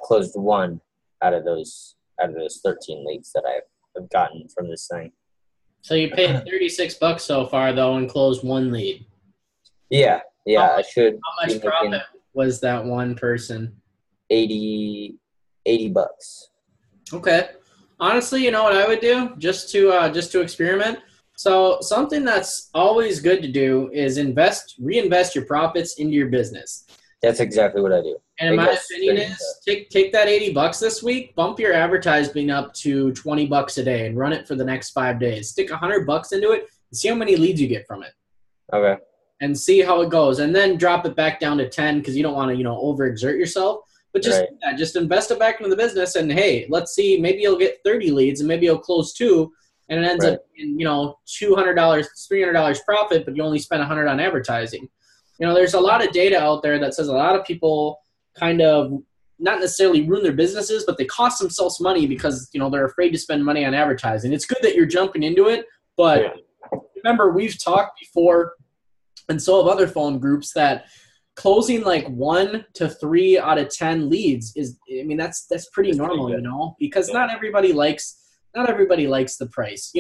S6: closed one out of those 13 leads that I've gotten from this thing.
S1: So you paid $36 so far though and closed one lead.
S6: Yeah, I should.
S1: How much profit was that one person?
S6: $80.
S1: Okay. Honestly, you know what I would do just to experiment? So something that's always good to do is reinvest your profits into your business.
S6: That's exactly what I do.
S1: And in
S6: They
S1: my
S6: go
S1: opinion
S6: straight
S1: is take that $80 this week, bump your advertising up to $20 a day and run it for the next 5 days. Stick $100 into it and see how many leads you get from it.
S6: Okay.
S1: And see how it goes. And then drop it back down to 10 because you don't want to, overexert yourself. But just just invest it back into the business and hey, let's see, maybe you'll get 30 leads and maybe you'll close 2 and it ends up in, $200, $300 profit, but you only spent $100 on advertising. There's a lot of data out there that says a lot of people kind of not necessarily ruin their businesses, but they cost themselves money because, they're afraid to spend money on advertising. It's good that you're jumping into it, but remember, we've talked before, and so have other phone groups, that closing like 1 to 3 out of 10 leads that's pretty normal, because not everybody likes the price.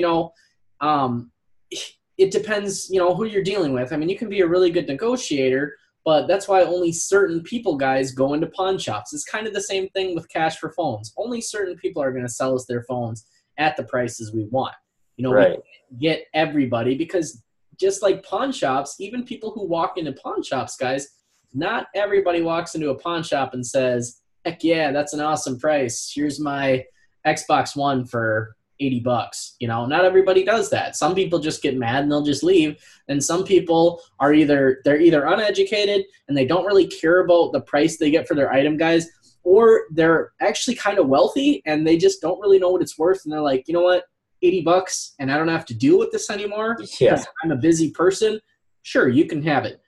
S1: It depends, who you're dealing with. You can be a really good negotiator, but that's why only certain people, guys, go into pawn shops. It's kind of the same thing with cash for phones. Only certain people are going to sell us their phones at the prices we want. We can't get everybody, because just like pawn shops, even people who walk into pawn shops, guys, not everybody walks into a pawn shop and says, heck yeah, that's an awesome price. Here's my Xbox One for $80. Not everybody does that. Some people just get mad and they'll just leave. And some people are either uneducated and they don't really care about the price they get for their item, guys, or they're actually kind of wealthy and they just don't really know what it's worth. And they're like, you know what, $80 and I don't have to deal with this anymore because I'm a busy person. Sure, you can have it.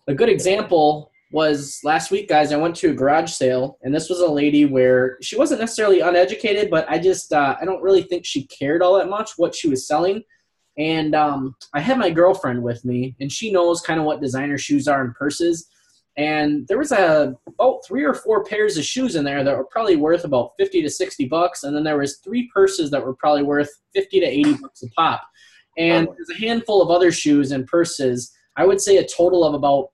S1: A good example was last week, guys. I went to a garage sale, and this was a lady where she wasn't necessarily uneducated, but I don't really think she cared all that much what she was selling. And I had my girlfriend with me, and she knows kind of what designer shoes are and purses. And there was about 3 or 4 pairs of shoes in there that were probably worth about $50 to $60, and then there was 3 purses that were probably worth $50 to $80 a pop. And there's a handful of other shoes and purses. I would say a total of about,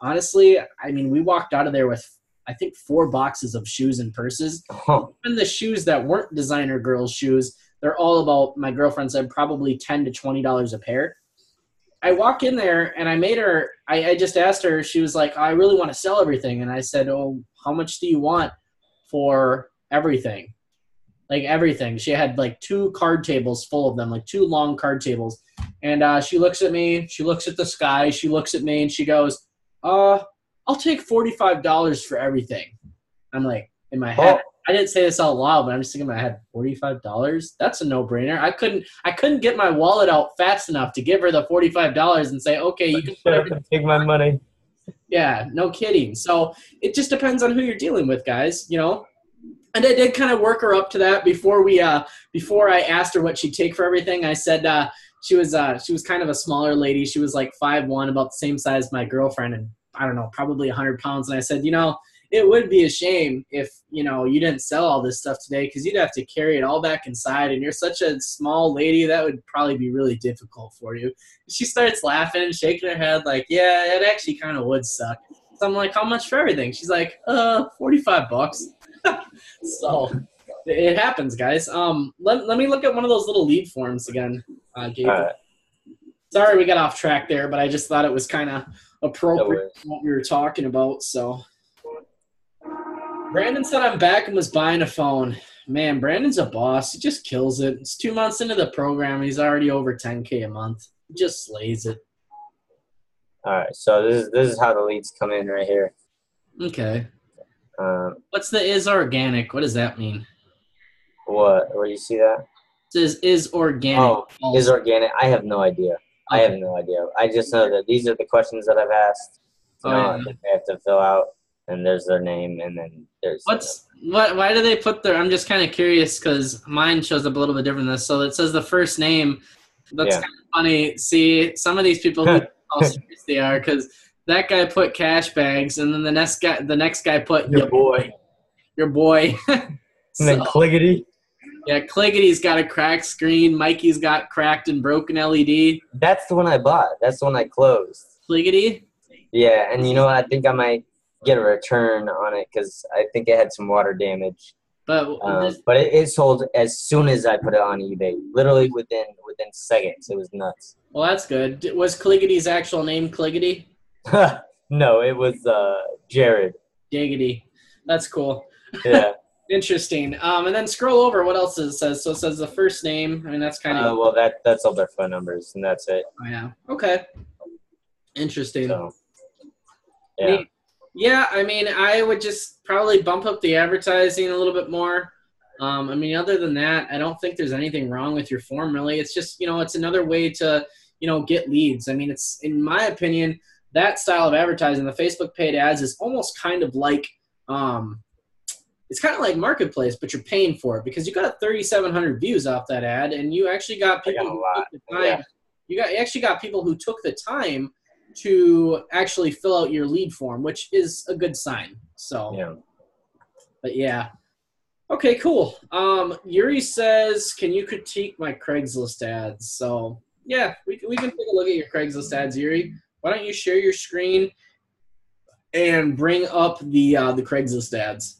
S1: honestly, we walked out of there with, I think, 4 boxes of shoes and purses. Even the shoes that weren't designer girls' shoes, they're all about, my girlfriend said, probably $10 to $20 a pair. I walk in there and I just asked her, she was like, I really want to sell everything. And I said, oh, how much do you want for everything? Like everything. She had like 2 card tables full of them, like 2 long card tables. And she looks at me, she looks at the sky, she looks at me and she goes, I'll take $45 for everything. I'm like, in my head, I didn't say this out loud, but I'm just thinking in my head, $45? That's a no-brainer. I couldn't get my wallet out fast enough to give her the $45 and say, okay, you can put everything.
S6: Take my money.
S1: Yeah, no kidding. So it just depends on who you're dealing with, guys, And I did kind of work her up to that before I asked her what she'd take for everything. I said she was kind of a smaller lady. She was like 5'1", about the same size as my girlfriend, and I don't know, probably 100 pounds. And I said, it would be a shame if, you didn't sell all this stuff today because you'd have to carry it all back inside. And you're such a small lady, that would probably be really difficult for you. She starts laughing and shaking her head like, yeah, it actually kind of would suck. So I'm like, how much for everything? She's like, $45. So it happens, guys. Let me look at one of those little lead forms again, Gabe. Sorry we got off track there, but I just thought it was kind of appropriate for what we were talking about. So Brandon said I'm back and was buying a phone. Man, Brandon's a boss. He just kills it. It's 2 months into the program, and he's already over $10K a month. He just slays it.
S6: All right, so this is how the leads come in right here.
S1: Okay. What's the is organic? What does that mean?
S6: What? Where do you see that?
S1: It says is organic.
S6: Oh, is organic. I have no idea. Okay. I have no idea. I just know that these are the questions that I've asked. That they have to fill out, and there's their name, and then there's.
S1: Why do they put their? I'm just kind of curious because mine shows up a little bit different than this. So it says the first name. That's kind of funny. See, some of these people who how serious they are because that guy put cash bags, and then the next guy put your boy.
S6: And then Cliggity.
S1: Yeah, Cliggity's got a cracked screen. Mikey's got cracked and broken LED.
S6: That's the one I bought. That's the one I closed.
S1: Cliggity?
S6: Yeah, and you know what? I think I might get a return on it because I think it had some water damage. But it sold as soon as I put it on eBay. Literally within seconds. It was nuts.
S1: Well, that's good. Was Cliggity's actual name Cliggity?
S6: No, it was Jared.
S1: Giggity. That's cool.
S6: Yeah.
S1: Interesting. And then scroll over. What else does it says? So it says the first name. I mean, that's kind of.
S6: Well, that's all their phone numbers, and that's it.
S1: Oh, yeah. Okay. Interesting.
S6: So, yeah.
S1: Neat. Yeah, I mean, I would just probably bump up the advertising a little bit more. I mean, other than that, I don't think there's anything wrong with your form, really. It's just, it's another way to, get leads. I mean, it's, in my opinion, that style of advertising, the Facebook paid ads, is almost kind of like, it's kind of like Marketplace, but you're paying for it because you got 3,700 views off that ad, and you actually got people who took the time. Yeah. You actually got people who took the time to actually fill out your lead form, which is a good sign. So,
S6: Yeah.
S1: But yeah. Okay, cool. Yuri says, can you critique my Craigslist ads? So, yeah, we can take a look at your Craigslist ads, Yuri. Why don't you share your screen and bring up the Craigslist ads?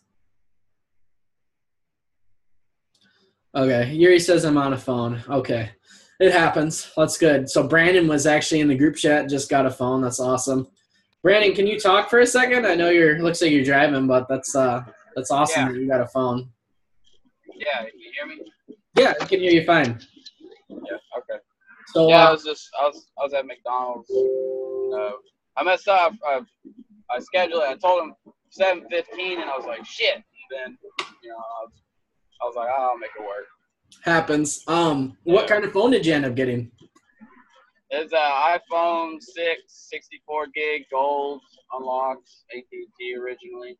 S1: Okay, Yuri says I'm on a phone. Okay, it happens. That's good. So Brandon was actually in the group chat, just got a phone. That's awesome. Brandon, can you talk for a second? I know looks like you're driving, but that's awesome that you got a phone.
S7: Yeah, can you hear me?
S1: Yeah, I can hear you fine.
S7: Yeah, okay.
S1: So
S7: Yeah, I was at McDonald's. I messed up. I scheduled it. I told him 7:15, and I was like, shit. And then, I was like, I'll make it work.
S1: happens. What kind of phone did you end up getting?
S7: It's an iPhone 6, 64 gig, gold, unlocked, AT&T originally.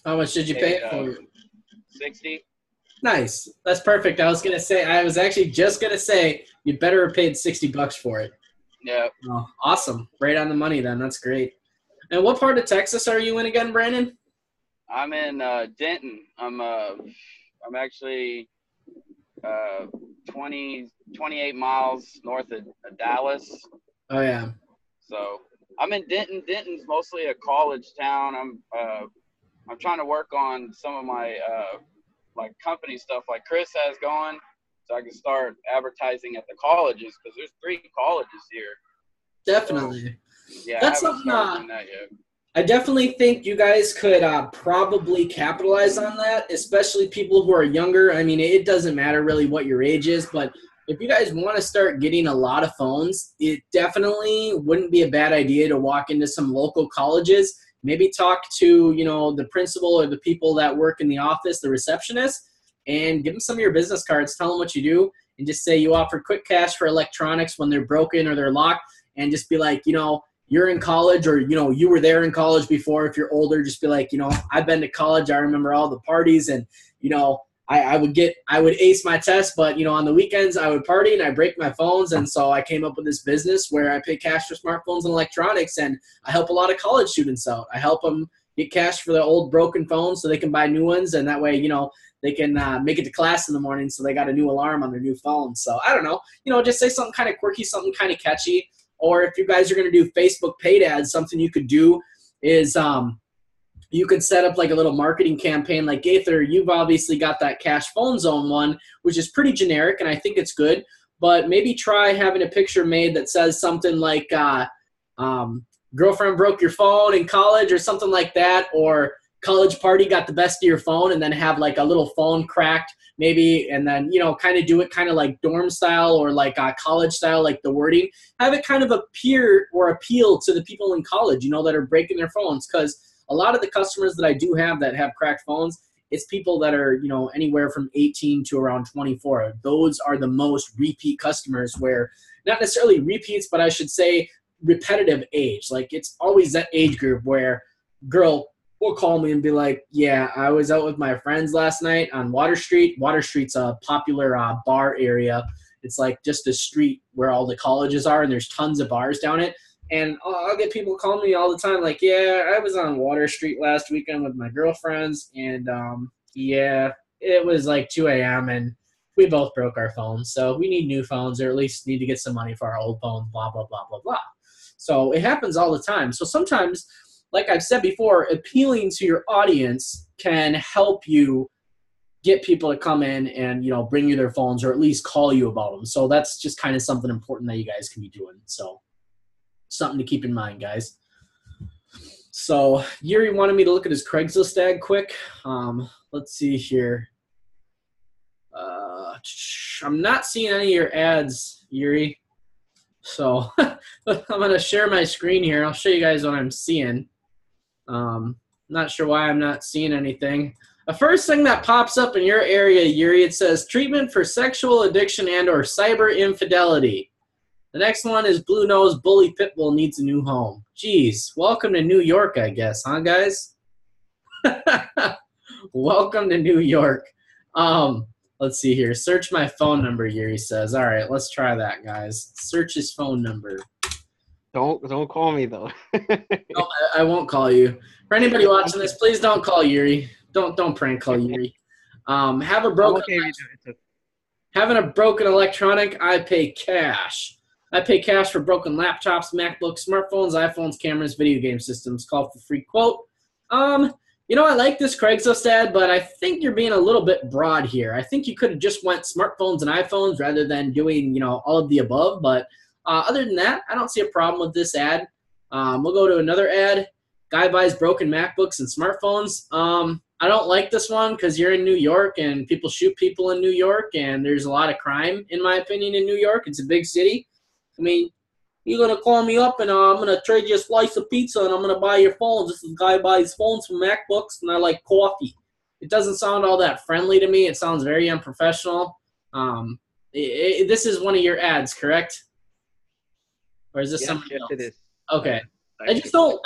S1: How much did you pay for it?
S7: 60.
S1: Nice. That's perfect. I was actually just gonna say you better have paid $60 for it.
S7: Yeah.
S1: Oh, awesome. Right on the money then. That's great. And what part of Texas are you in again, Brandon?
S7: I'm in Denton. I'm actually 28 miles north of Dallas.
S1: Oh yeah.
S7: So I'm in Denton. Denton's mostly a college town. I'm trying to work on some of my like company stuff like Chris has going, so I can start advertising at the colleges because there's 3 colleges here.
S1: Definitely.
S7: So, yeah,
S1: That's
S7: I haven't
S1: something.
S7: started doing that yet.
S1: I definitely think you guys could probably capitalize on that, especially people who are younger. I mean, it doesn't matter really what your age is, but if you guys want to start getting a lot of phones, it definitely wouldn't be a bad idea to walk into some local colleges, maybe talk to, the principal or the people that work in the office, the receptionist, and give them some of your business cards, tell them what you do, and just say you offer quick cash for electronics when they're broken or they're locked, and just be like, you're in college or, you were there in college before. If you're older, just be like, I've been to college. I remember all the parties and, I would ace my test, but, on the weekends I would party and I break my phones. And so I came up with this business where I pay cash for smartphones and electronics, and I help a lot of college students out. I help them get cash for their old broken phones so they can buy new ones. And that way, they can make it to class in the morning. So they got a new alarm on their new phone. So I don't know, just say something kind of quirky, something kind of catchy. Or if you guys are going to do Facebook paid ads, something you could do is you could set up like a little marketing campaign like Gaither. You've obviously got that Cash Phone Zone one, which is pretty generic, and I think it's good. But maybe try having a picture made that says something like girlfriend broke your phone in college or something like that, or college party got the best of your phone, and then have like a little phone cracked maybe, and then, kind of do it kind of like dorm style or like college style, like the wording. Have it kind of appeal to the people in college, that are breaking their phones. Because a lot of the customers that I do have that have cracked phones, it's people that are, anywhere from 18 to around 24. Those are the most repeat customers, where not necessarily repeats, but I should say repetitive age. Like it's always that age group where girl will call me and be like, yeah, I was out with my friends last night on Water Street. Water Street's a popular bar area. It's like just a street where all the colleges are, and there's tons of bars down it. And I'll get people calling me all the time like, yeah, I was on Water Street last weekend with my girlfriends, and yeah, it was like 2 a.m. and we both broke our phones. So we need new phones, or at least need to get some money for our old phones, blah, blah, blah, blah, blah. So it happens all the time. So sometimes, like I've said before, appealing to your audience can help you get people to come in and, bring you their phones, or at least call you about them. So that's just kind of something important that you guys can be doing. So something to keep in mind, guys. So Yuri wanted me to look at his Craigslist ad quick. Let's see here. I'm not seeing any of your ads, Yuri. So I'm going to share my screen here. I'll show you guys what I'm seeing. Not sure why I'm not seeing anything. The first thing that pops up in your area, Yuri, it says treatment for sexual addiction and or cyber infidelity. The next one is Blue Nose Bully Pitbull needs a new home. Jeez, welcome to New York, I guess, huh, guys? Welcome to New York. Let's see here. Search my phone number, Yuri says. All right, let's try that, guys. Search his phone number.
S2: Don't call me though.
S1: No, I won't call you. For anybody watching this, please don't call Yuri. Don't prank call Yuri. Have a broken. Having a broken electronic, I pay cash. I pay cash for broken laptops, MacBooks, smartphones, iPhones, cameras, video game systems. Call for free quote. You know, I like this Craigslist ad, but I think you're being a little bit broad here. I think you could have just went smartphones and iPhones rather than doing, you know, all of the above. But other than that, I don't see a problem with this ad. We'll go to another ad. Guy buys broken MacBooks and smartphones. I don't like this one because you're in New York and people shoot people in New York and there's a lot of crime, in my opinion, in New York. It's a big city. I mean, you're going to call me up and I'm going to trade you a slice of pizza and I'm going to buy your phones. This is a guy buys phones from MacBooks and I like coffee. It doesn't sound all that friendly to me. It sounds very unprofessional. This is one of your ads, correct? Or is this something else? Yes, it is. Okay. I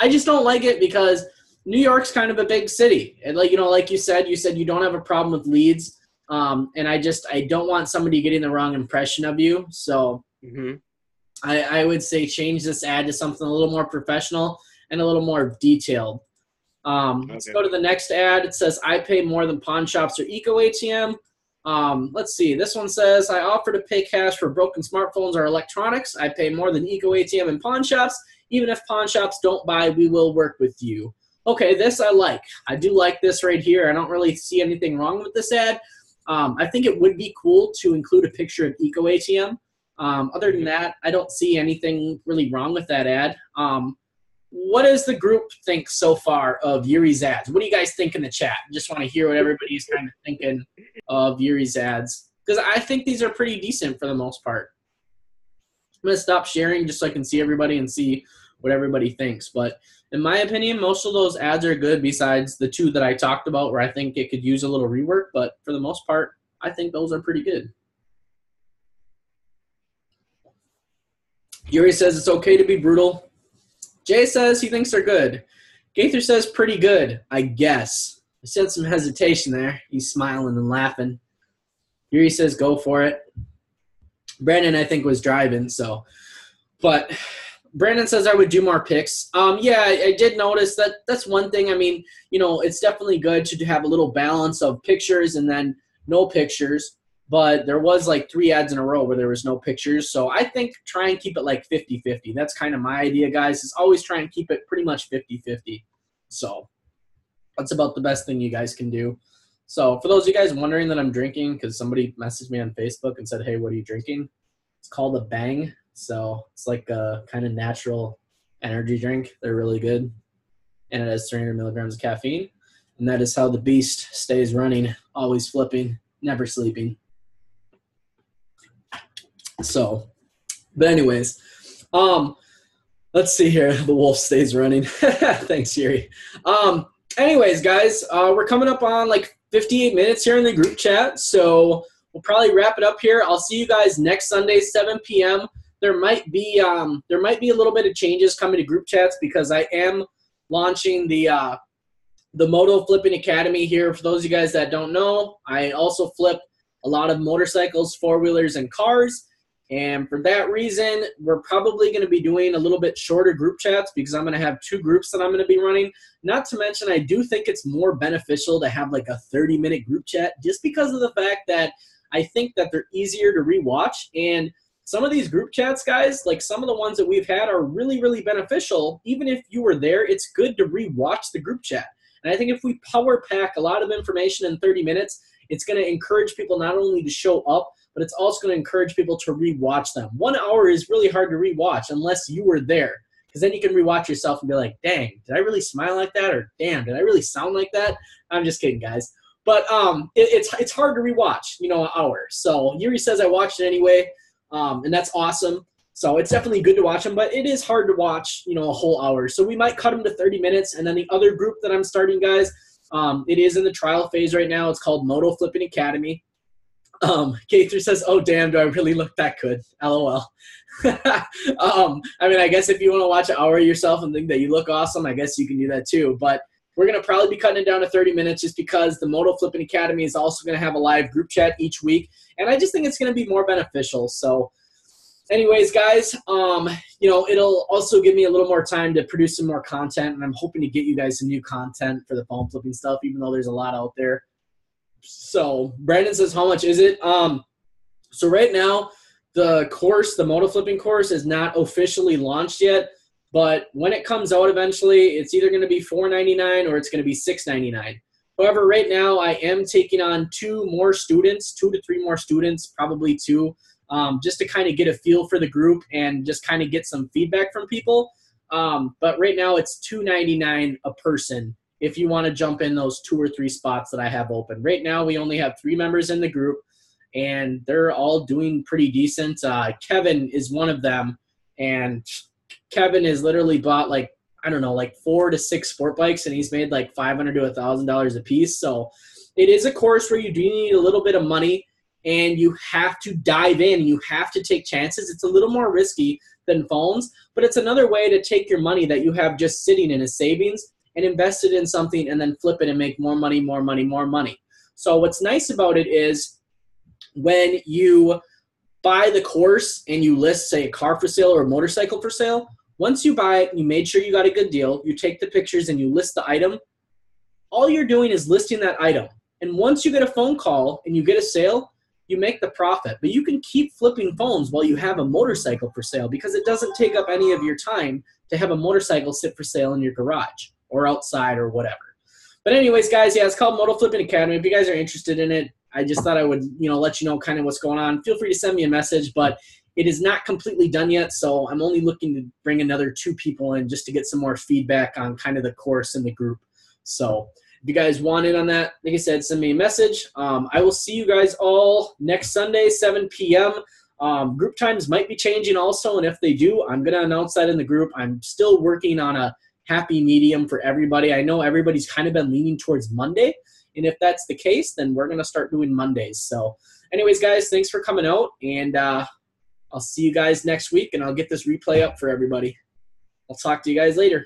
S1: just don't like it because New York's kind of a big city. And like you said you don't have a problem with leads. And I don't want somebody getting the wrong impression of you. So I would say change this ad to something a little more professional and a little more detailed. Let's go to the next ad. It says, I pay more than pawn shops or Eco ATM. Let's see. This one says, I offer to pay cash for broken smartphones or electronics. I pay more than Eco ATM and pawn shops. Even if pawn shops don't buy, we will work with you. Okay, this I like. I do like this right here. I don't really see anything wrong with this ad. I think it would be cool to include a picture of Eco ATM. Other than that, I don't see anything really wrong with that ad. What does the group think so far of Yuri's ads? What do you guys think in the chat? Just want to hear what everybody's kind of thinking of Yuri's ads. Because I think these are pretty decent for the most part. I'm going to stop sharing just so I can see everybody and see what everybody thinks. But in my opinion, most of those ads are good besides the two that I talked about where I think it could use a little rework. But for the most part, I think those are pretty good. Yuri says it's okay to be brutal. Jay says he thinks they're good. Gaither says pretty good, I guess. I sense some hesitation there. He's smiling and laughing. Yuri says go for it. Brandon, I think, was driving, so. But Brandon says I would do more picks. Yeah, I did notice that that's one thing. I mean, you know, it's definitely good to have a little balance of pictures and then no pictures. But there was like 3 ads in a row where there was no pictures. So I think try and keep it like 50-50. That's kind of my idea, guys, is always try and keep it pretty much 50-50. So that's about the best thing you guys can do. So for those of you guys wondering that I'm drinking, because somebody messaged me on Facebook and said, hey, what are you drinking? It's called a Bang. So it's like a kind of natural energy drink. They're really good. And it has 300 milligrams of caffeine. And that is how the beast stays running, always flipping, never sleeping. So, but anyways, let's see here. The wolf stays running. Thanks, Yuri. Anyways, guys, we're coming up on like 58 minutes here in the group chat. So we'll probably wrap it up here. I'll see you guys next Sunday, 7 p.m. There might be a little bit of changes coming to group chats because I am launching the Moto Flipping Academy here. For those of you guys that don't know, I also flip a lot of motorcycles, 4-wheelers, and cars. And for that reason, we're probably going to be doing a little bit shorter group chats because I'm going to have 2 groups that I'm going to be running. Not to mention, I do think it's more beneficial to have like a 30-minute group chat just because of the fact that I think that they're easier to rewatch. And some of these group chats, guys, like some of the ones that we've had are really, really beneficial. Even if you were there, it's good to rewatch the group chat. And I think if we power pack a lot of information in 30 minutes, it's going to encourage people not only to show up, but it's also going to encourage people to rewatch them. 1 hour is really hard to rewatch unless you were there. because then you can rewatch yourself and be like, dang, did I really smile like that? Or damn, did I really sound like that? I'm just kidding, guys. But it's hard to rewatch, an hour. So Yuri says I watched it anyway, and that's awesome. So it's definitely good to watch them, but it is hard to watch, a whole hour. So we might cut them to 30 minutes. And then the other group that I'm starting, guys, it is in the trial phase right now. It's called Moto Flipping Academy. K3 says, oh, damn, do I really look that good? LOL. I guess if you want to watch an hour of yourself and think that you look awesome, I guess you can do that too. But we're going to probably be cutting it down to 30 minutes just because the Moto Flipping Academy is also going to have a live group chat each week. And I just think it's going to be more beneficial. So anyways, guys, it'll also give me a little more time to produce some more content. And I'm hoping to get you guys some new content for the phone flipping stuff, even though there's a lot out there. So Brandon says, how much is it? So right now, the course, the Moto Flipping course, is not officially launched yet. But when it comes out eventually, it's either going to be $4.99 or it's going to be $6.99. However, right now I am taking on 2 to 3 more students, probably 2, just to kind of get a feel for the group and just kind of get some feedback from people. But right now it's $2.99 a person if you want to jump in those 2 or 3 spots that I have open. Right now we only have 3 members in the group, and they're all doing pretty decent. Kevin is one of them, and Kevin has literally bought like 4 to 6 sport bikes, and he's made like $500 to $1,000 a piece. So it is a course where you do need a little bit of money, and you have to dive in. You have to take chances. It's a little more risky than phones, but it's another way to take your money that you have just sitting in a savings and invest it in something and then flip it and make more money, more money, more money. So what's nice about it is when you buy the course and you list, say, a car for sale or a motorcycle for sale, once you buy it, you made sure you got a good deal, you take the pictures and you list the item, all you're doing is listing that item. And once you get a phone call and you get a sale, you make the profit. But you can keep flipping phones while you have a motorcycle for sale because it doesn't take up any of your time to have a motorcycle sit for sale in your garage or outside or whatever. But anyways, guys, yeah, it's called Moto Flipping Academy. If you guys are interested in it, I just thought I would, let you know kind of what's going on. Feel free to send me a message, but it is not completely done yet, so I'm only looking to bring another 2 people in just to get some more feedback on kind of the course and the group. So if you guys want in on that, like I said, send me a message. I will see you guys all next Sunday, 7 p.m. Group times might be changing also, and if they do, I'm going to announce that in the group. I'm still working on a happy medium for everybody. I know everybody's kind of been leaning towards Monday, and if that's the case, then we're going to start doing Mondays. So anyways, guys, thanks for coming out, and I'll see you guys next week, and I'll get this replay up for everybody. I'll talk to you guys later.